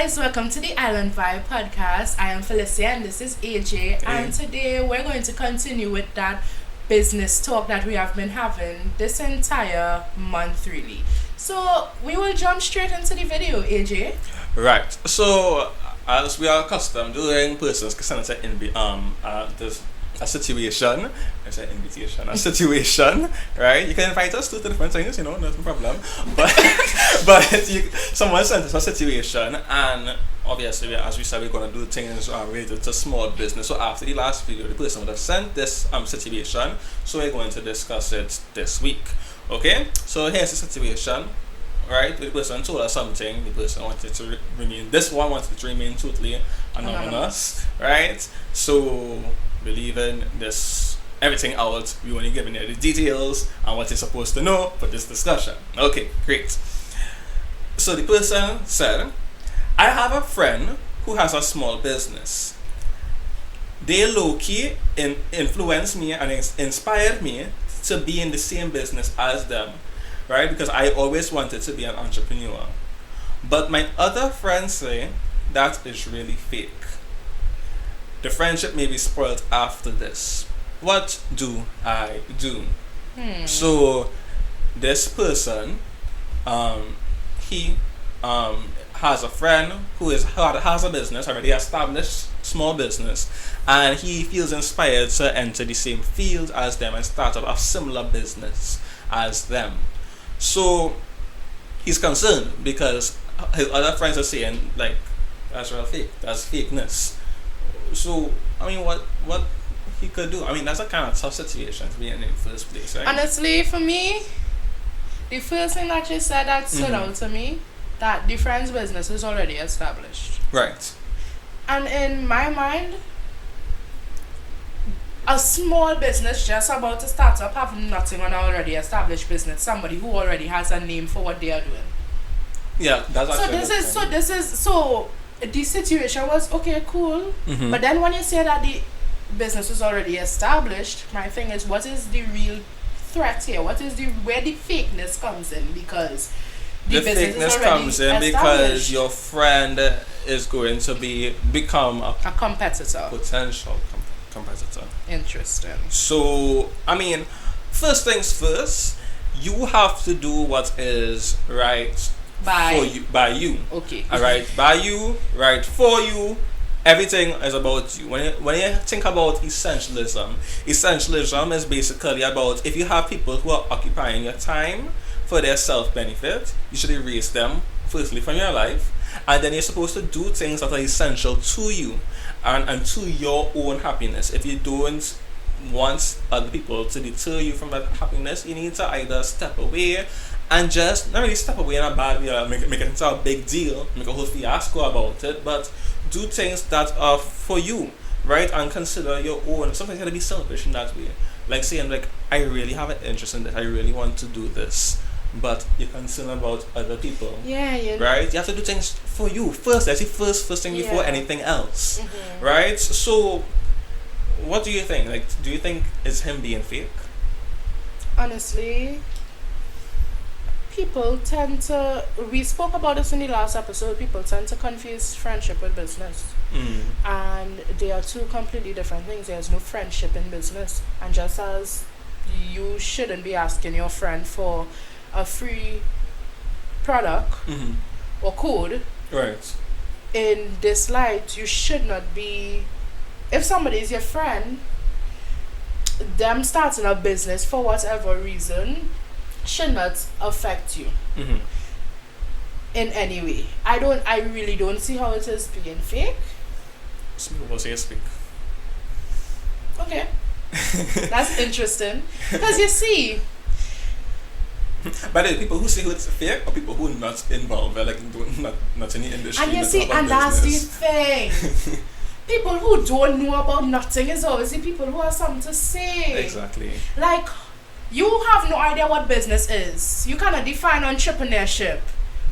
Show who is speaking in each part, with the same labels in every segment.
Speaker 1: guys, welcome to the Island Vibe podcast. I am Felicia and this is AJ, and today we're going to continue with that business talk that we have been having this entire month, really. So we will jump straight into the video, AJ.
Speaker 2: Right. So, as we are accustomed, doing persons can send there's a situation. I said invitation. A situation, right? You can invite us to different things, no problem. Someone sent us a situation, and obviously, as we said, we're going to do things related to small business. So after the last video, the person would have sent this situation, so we're going to discuss it this week. Okay? So here's the situation. Right, the person told us something. The person wanted to remain totally anonymous. Right, so we're leaving this everything out. We only giving you the details and what you're supposed to know for this discussion. Okay, great. So the person said, "I have a friend who has a small business. They low-key influenced me and inspired me to be in the same business as them." Right? Because I always wanted to be an entrepreneur. But my other friends say that is really fake. The friendship may be spoiled after this. What do I do? So this person, he has a friend who has a business, already established small business, and he feels inspired to enter the same field as them and start up a similar business as them. So he's concerned because his other friends are saying that's real fake, that's fakeness. So I mean, what he could do? I mean, that's a kind of tough situation to be in the first place, right?
Speaker 1: Honestly, for me, the first thing that you said that stood out to me, that the friend's business is already established.
Speaker 2: Right.
Speaker 1: And in my mind, a small business just about to start up have nothing on an already established business. Somebody who already has a name for what they are doing.
Speaker 2: Yeah, that's actually
Speaker 1: so the situation was okay, cool. But then when you say that the business is already established, my thing is, what is the real threat here? Where the fakeness comes in? Because
Speaker 2: the fakeness comes in because your friend is going to become a
Speaker 1: competitor,
Speaker 2: potential competitor.
Speaker 1: Interesting.
Speaker 2: So I mean, first things first, you have to do what is right by you.
Speaker 1: Okay.
Speaker 2: All right, by you, right for you. Everything is about you. When you think about essentialism is basically about, if you have people who are occupying your time for their self-benefit, you should erase them firstly from your life, and then you're supposed to do things that are essential to you and to your own happiness. If you don't want other people to deter you from that happiness, you need to either step away and just not really step away in a bad way, make it into a big deal, make a whole fiasco about it, but do things that are for you, right? And consider your own. Sometimes you gotta be selfish in that way. Like saying, I really have an interest in this, I really want to do this, but you're concerned about other people.
Speaker 1: Yeah.
Speaker 2: Right? You have to do things for you first. That's the first thing before anything else. Right? So what do you think? Do you think it's him being fake?
Speaker 1: Honestly, people tend to, we spoke about this in the last episode, people tend to confuse friendship with business. And they are two completely different things. There's no friendship in business. And just as you shouldn't be asking your friend for a free product or code,
Speaker 2: right?
Speaker 1: In this light, you should not be, if somebody is your friend, them starting a business for whatever reason should not affect you in any way. I really don't see how it is being fake.
Speaker 2: Some people say it's fake.
Speaker 1: Okay. That's interesting. Because you see,
Speaker 2: but the people who say it's fake are people who are not involved, not in the industry.
Speaker 1: And you see, and that's the thing. People who don't know about nothing is always the people who have something to say.
Speaker 2: Exactly.
Speaker 1: You have no idea what business is. You cannot define entrepreneurship,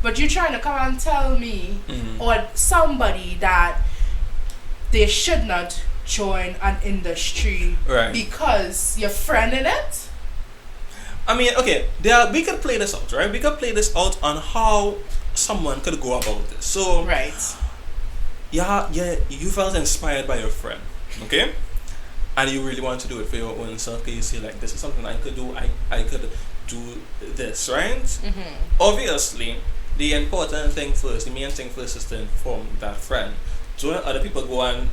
Speaker 1: but you're trying to come and tell me or somebody that they should not join an industry because you're friend in it.
Speaker 2: I mean, okay, we could play this out, right? We could play this out on how someone could go about this. So
Speaker 1: Right.
Speaker 2: yeah, you felt inspired by your friend, okay? And you really want to do it for your own self, because you see like this is something I could do, I could do this, right?
Speaker 1: Mm-hmm.
Speaker 2: Obviously, the important thing first, the main thing first is to inform that friend. Don't let other people go and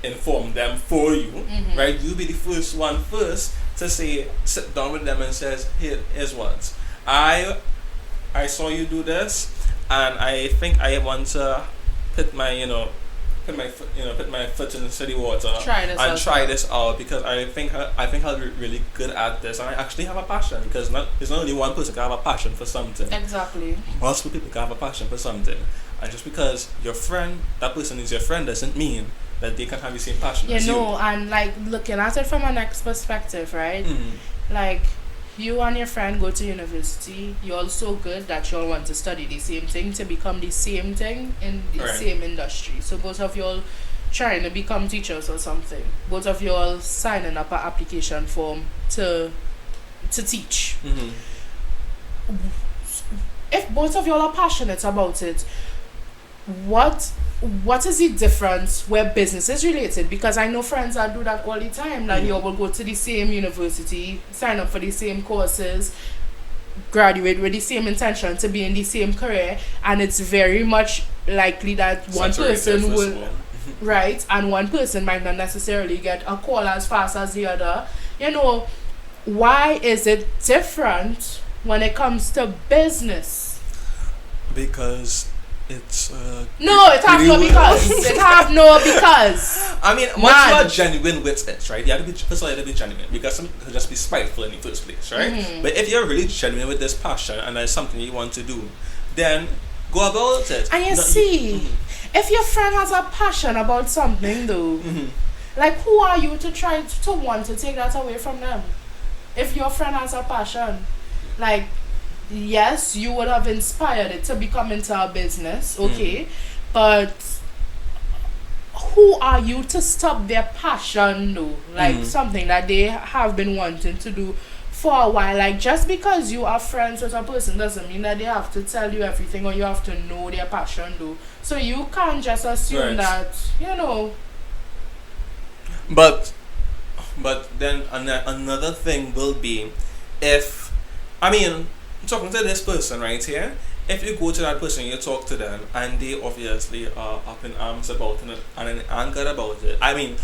Speaker 2: inform them for you,
Speaker 1: Mm-hmm.
Speaker 2: right? You be the first one first to say, sit down with them and says, here's what. I saw you do this, and I think I want to put my, put my foot in the city water and try this out, because I think I'll be really good at this, and I actually have a passion, because there's not only one person can have a passion for something.
Speaker 1: Exactly.
Speaker 2: Multiple people can have a passion for something, and just because that person is your friend doesn't mean that they can have the same passion as you.
Speaker 1: And like looking at it from a next perspective, right?
Speaker 2: Mm-hmm.
Speaker 1: Like you and your friend go to university, you're all so good that you all want to study the same thing to become the same thing in the same industry. So both of you all trying to become teachers or something. Both of you all signing up an application form to teach.
Speaker 2: Mm-hmm.
Speaker 1: If both of you all are passionate about it, what is the difference where business is related? Because I know friends that do that all the time. Like you all will go to the same university, sign up for the same courses, graduate with the same intention to be in the same career, and it's very much likely that one person will right, and one person might not necessarily get a call as fast as the other. Why is it different when it comes to business?
Speaker 2: Because it's
Speaker 1: no, it have no because. It have no because.
Speaker 2: I mean, once you are genuine with it, right? You have to be genuine, because some could just be spiteful in the first place, right?
Speaker 1: Mm-hmm.
Speaker 2: But if you're really genuine with this passion and there's something you want to do, then go about it.
Speaker 1: And if your friend has a passion about something, though, like who are you to try to want to take that away from them? If your friend has a passion, like, yes, you would have inspired it to become into a business, okay, but who are you to stop their passion, though? Like something that they have been wanting to do for a while. Like, just because you are friends with a person doesn't mean that they have to tell you everything or you have to know their passion, though. So you can't just assume that,
Speaker 2: But then another thing will be, talking to this person right here, if you go to that person, you talk to them, and they obviously are up in arms about it and angered about it. I mean,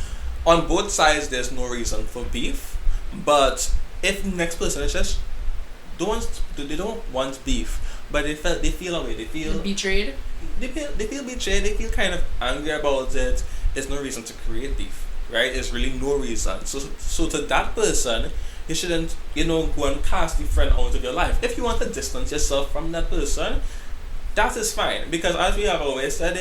Speaker 2: on both sides, there's no reason for beef. But if the next person is just they don't want beef, but they feel away, they feel
Speaker 1: betrayed.
Speaker 2: They feel betrayed. They feel kind of angry about it. There's no reason to create beef, right? There's really no reason. So to that person, you shouldn't, go and cast the friend out of your life. If you want to distance yourself from that person, that is fine. Because as we have always said,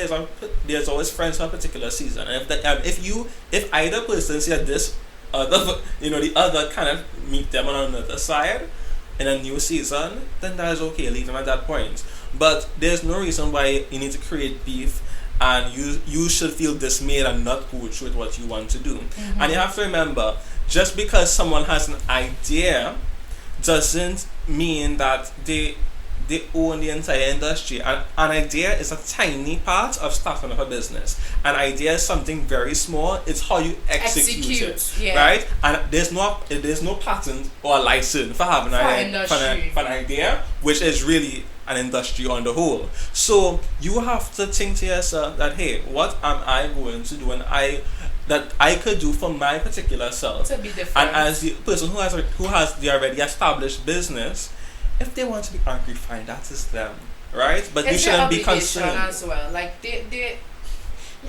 Speaker 2: there's always friends for a particular season. And if either person said this other, the other kind of meet them on another side in a new season, then that is okay. Leave them at that point. But there's no reason why you need to create beef, and you should feel dismayed and not go through with what you want to do. And you have to remember, just because someone has an idea doesn't mean that they own the entire industry. An idea is a tiny part of starting up a business. An idea is something very small. It's how you execute it, right? And there's no patent or license for having an idea, which is really an industry on the whole. So you have to think to yourself that, hey, what am I going to do, and that I could do for my particular self,
Speaker 1: to be different.
Speaker 2: And as the person who has the already established business, if they want to be angry, fine, that is them, right? But you shouldn't be concerned
Speaker 1: as well. Like they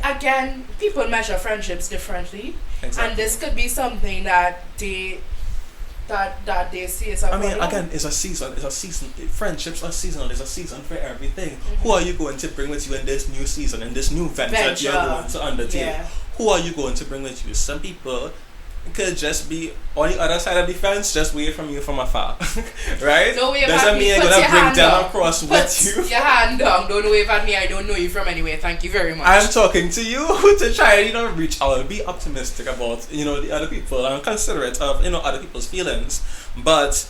Speaker 1: again, people measure friendships differently, and this could be something that they see as a problem.
Speaker 2: Again, it's a season. Friendships are seasonal. There's a season for everything. Who are you going to bring with you in this new season, in this new venture that you're going to undertake? Yeah. Who are you going to bring with you? Some people could just be on the other side of the fence, just wait from you from afar, right?
Speaker 1: Don't wave
Speaker 2: Doesn't
Speaker 1: at me.
Speaker 2: mean you're gonna bring them across with you.
Speaker 1: Put your hand down. Don't wave at me. I don't know you from anywhere. Thank you very much.
Speaker 2: I'm talking to you to try and reach out, be optimistic about the other people and considerate of other people's feelings. But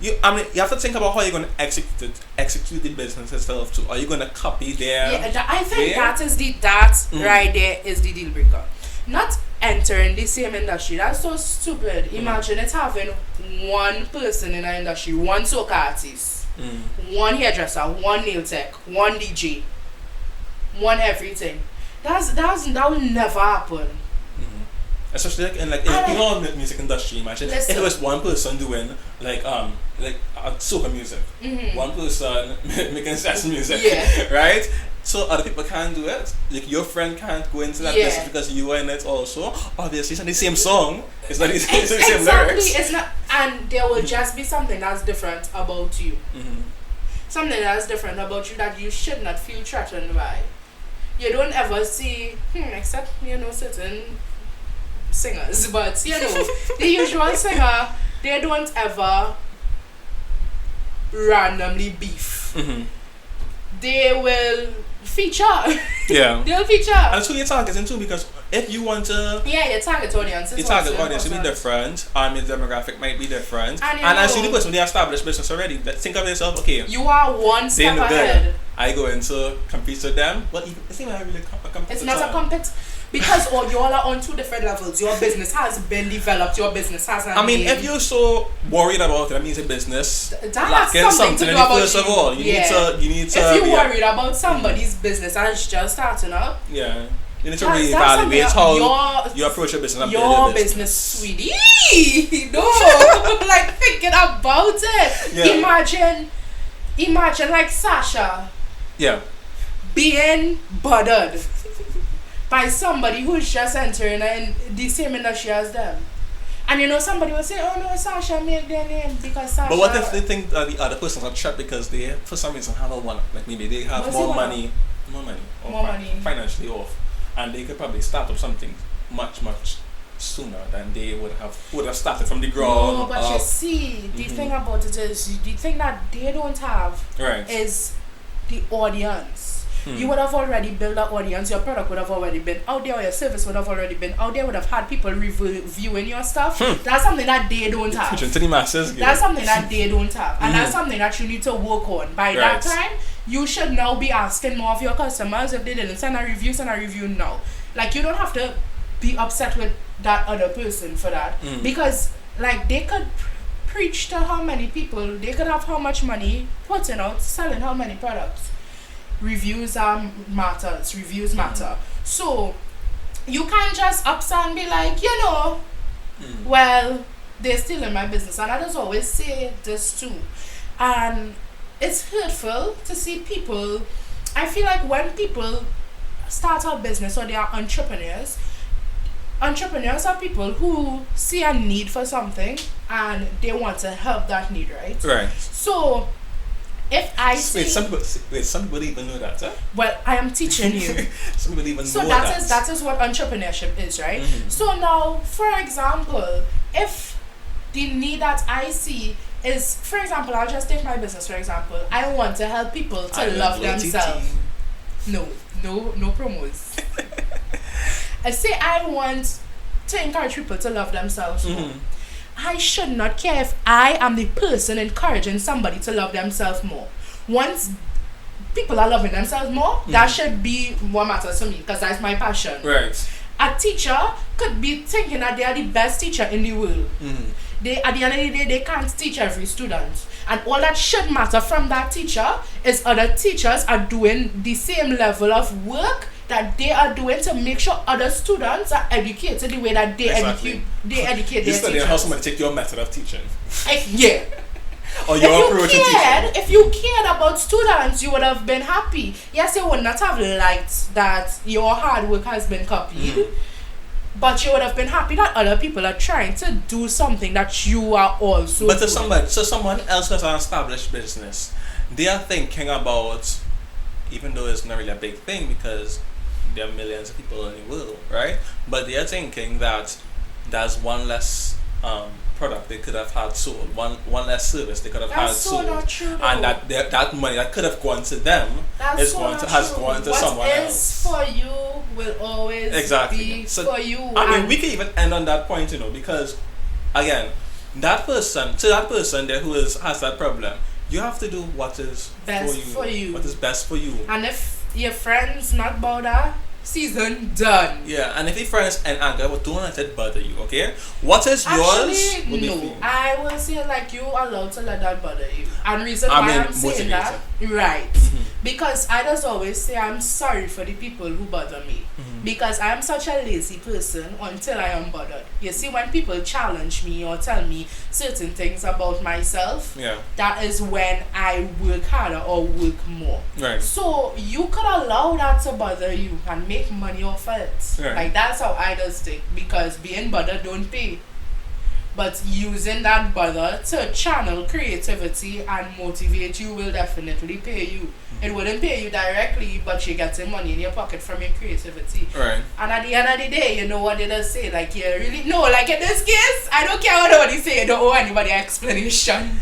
Speaker 2: you have to think about how you're going to execute the business itself too. Are you going to copy their?
Speaker 1: Yeah, I think that right there is the deal breaker. Not entering the same industry. That's so stupid. Imagine it having one person in the industry, one soca artist, one hairdresser, one nail tech, one DJ, one everything. That will never happen.
Speaker 2: Especially in the music industry, imagine if it was one person doing like soca music, one person making sex music, right? So other people can't do it. Like your friend can't go into that business because you are in it also. Obviously, it's not the same song. It's not the same lyrics.
Speaker 1: It's not, and there will just be something that's different about you. Something that's different about you that you should not feel threatened by. You don't ever see, except certain singers, but the usual singer, they don't ever randomly beef. They will feature.
Speaker 2: Yeah.
Speaker 1: They'll feature.
Speaker 2: And so you're targeting too, because if you want to...
Speaker 1: Yeah, your target audience is
Speaker 2: your target audience will be different. Your demographic might be different. And as you do person with the established business already, think of yourself, okay.
Speaker 1: You are one step ahead.
Speaker 2: I go into compete with them, but it's not really a competition.
Speaker 1: It's not a competition. Because you all are on two different levels. Your business has been developed. Your business hasn't.
Speaker 2: If you're so worried about it, that means a business
Speaker 1: lacking something to do about
Speaker 2: first of all. You need to.
Speaker 1: If you're worried about somebody's business and it's just starting up,
Speaker 2: you need to reevaluate how you approach your business.
Speaker 1: Your business, sweetie. No, like thinking about it. Yeah. Imagine like Sasha.
Speaker 2: Yeah.
Speaker 1: Being bothered by somebody who's just entering in the same industry as them. And somebody will say, oh no, Sasha made their name because Sasha...
Speaker 2: But what if they think that the other person's are trapped because they, for some reason, have a one, like maybe they have more money, financially off, and they could probably start up something much, much sooner than they would have started from the ground.
Speaker 1: No, but you see, the thing about it is, the thing that they don't have is the audience. You would have already built an audience, your product would have already been out there, or your service would have already been out there, would have had people reviewing your stuff. That's something that they don't have.
Speaker 2: To the masses.
Speaker 1: That's something that they don't have. And that's something that you need to work on. By that time, you should now be asking more of your customers. If they didn't send a review now. Like, you don't have to be upset with that other person for that. Because, like, they could preach to how many people, they could have how much money putting out, selling how many products. Reviews matter. So you can't just upsell and be like, well, they're still in my business. And I just always say this too. And it's hurtful to see people. I feel like when people start a business or they are entrepreneurs are people who see a need for something and they want to help that need, right?
Speaker 2: Right.
Speaker 1: So if I see...
Speaker 2: some people even know that, huh?
Speaker 1: Well, I am teaching you.
Speaker 2: Some people even know
Speaker 1: that. So that is what entrepreneurship is, right? So now, for example, if the need that I see is, for example, I'll just take my business, for example. I want to help people to love themselves. No promos. I say I want to encourage people to love themselves more. I should not care if I am the person encouraging somebody to love themselves more. Once people are loving themselves more, that should be what matters to me, because that's my passion.
Speaker 2: Right.
Speaker 1: A teacher could be thinking that they are the best teacher in the world. They, at the end of the day, they can't teach every student. And all that should matter from that teacher is other teachers are doing the same level of work that they are doing to make sure other students are educated the way that they educate their teachers. You study
Speaker 2: how somebody take your method of teaching.
Speaker 1: Yeah.
Speaker 2: Or your approach to teaching.
Speaker 1: If you cared about students, you would have been happy. Yes, you would not have liked that your hard work has been copied. But you would have been happy that other people are trying to do something that you are also
Speaker 2: doing. Someone else has an established business, they are thinking about, even though it's not really a big thing because there are millions of people in the world, right? But they are thinking that there's one less product they could have had sold, one less service they could have had sold,
Speaker 1: not true,
Speaker 2: and that money that could have gone to them has gone to someone else.
Speaker 1: What is for you will always be for you.
Speaker 2: I mean, we can even end on that point, because again, that person there who has that problem, you have to do what is
Speaker 1: Best for you.
Speaker 2: What is best for you.
Speaker 1: And if your friends not bother, season done.
Speaker 2: Yeah, and if your friends and anger, well, don't let it bother you, okay? What is yours?
Speaker 1: Actually, no. I will say like you allowed to let that bother you. And reason
Speaker 2: I
Speaker 1: why
Speaker 2: mean,
Speaker 1: I'm saying that, right? Because I just always say I'm sorry for the people who bother me. Because I'm such a lazy person until I am bothered. You see, when people challenge me or tell me certain things about myself,
Speaker 2: Yeah.
Speaker 1: that is when I work harder or work more.
Speaker 2: Right.
Speaker 1: So you could allow that to bother you and make money off it.
Speaker 2: Right.
Speaker 1: Like that's how I just think. Because being bothered don't pay. But using that bother to channel creativity and motivate you will definitely pay you. It wouldn't pay you directly, but you're getting money in your pocket from your creativity.
Speaker 2: Right.
Speaker 1: And at the end of the day, you know what they just say. Like, you really know, like in this case, I don't care what nobody say. You don't owe anybody explanation.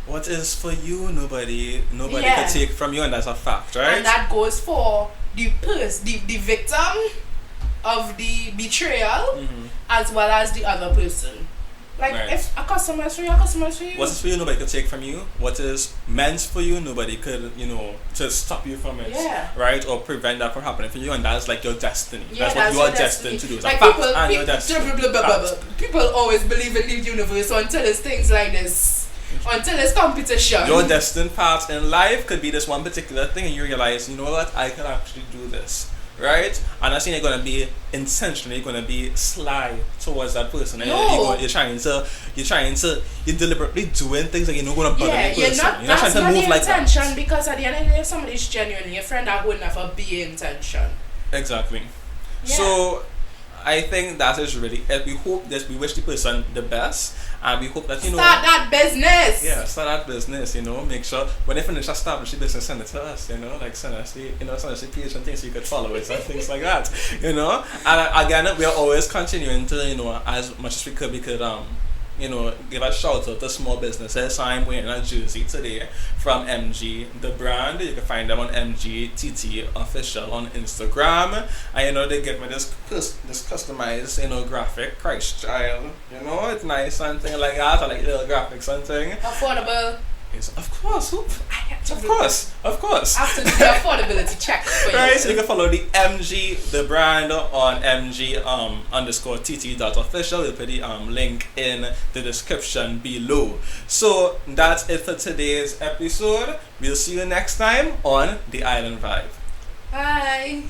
Speaker 2: What is for you, nobody
Speaker 1: Yeah.
Speaker 2: can take from you, and that's a fact, right?
Speaker 1: And that goes for the victim of the betrayal as well as the other person. Like,
Speaker 2: Right.
Speaker 1: if a customer is for you, a customer is for you.
Speaker 2: What is for you, nobody could take from you. What is meant for you, nobody could, to stop you from it.
Speaker 1: Yeah.
Speaker 2: Right? Or prevent that from happening for you, and that's like your destiny.
Speaker 1: Yeah,
Speaker 2: that's what you are
Speaker 1: your
Speaker 2: destined to do. It's
Speaker 1: Like
Speaker 2: a fact
Speaker 1: people,
Speaker 2: and your destiny.
Speaker 1: people always believe in the universe until it's things like this. Until it's competition.
Speaker 2: Your destined path in life could be this one particular thing, and you realize, you know what, I can actually do this. Right? And I think you're gonna be intentionally gonna be sly towards that person. And
Speaker 1: No.
Speaker 2: you're deliberately doing things that you're not gonna bother
Speaker 1: Yeah,
Speaker 2: the
Speaker 1: you're
Speaker 2: person.
Speaker 1: not.
Speaker 2: You're not
Speaker 1: That's
Speaker 2: trying to
Speaker 1: not
Speaker 2: move
Speaker 1: the
Speaker 2: like
Speaker 1: intention
Speaker 2: that.
Speaker 1: because at the end of the day, if somebody's genuine, your friend that would never be intention.
Speaker 2: Exactly.
Speaker 1: Yeah.
Speaker 2: So I think that is really it. We hope that we wish the person the best, and we hope that
Speaker 1: Start that business.
Speaker 2: Yeah, start that business, make sure when they finish establish the business, send it to us, like send us the page and things so you could follow it and things like that, And again, we are always continuing to, as much as we could, give a shout out to small businesses. So I'm wearing a jersey today from MG, the brand. You can find them on MGTT official on Instagram. And they get me this customized, graphic Christ child. It's nice and thing like that. I like little graphics and thing.
Speaker 1: Affordable.
Speaker 2: Yes, of course. Of course.
Speaker 1: After the affordability check.
Speaker 2: Right, so you can follow the MG, the brand, on MG _ TT.official. We'll put the link in the description below. So that's it for today's episode. We'll see you next time on The Island Vibe.
Speaker 1: Bye.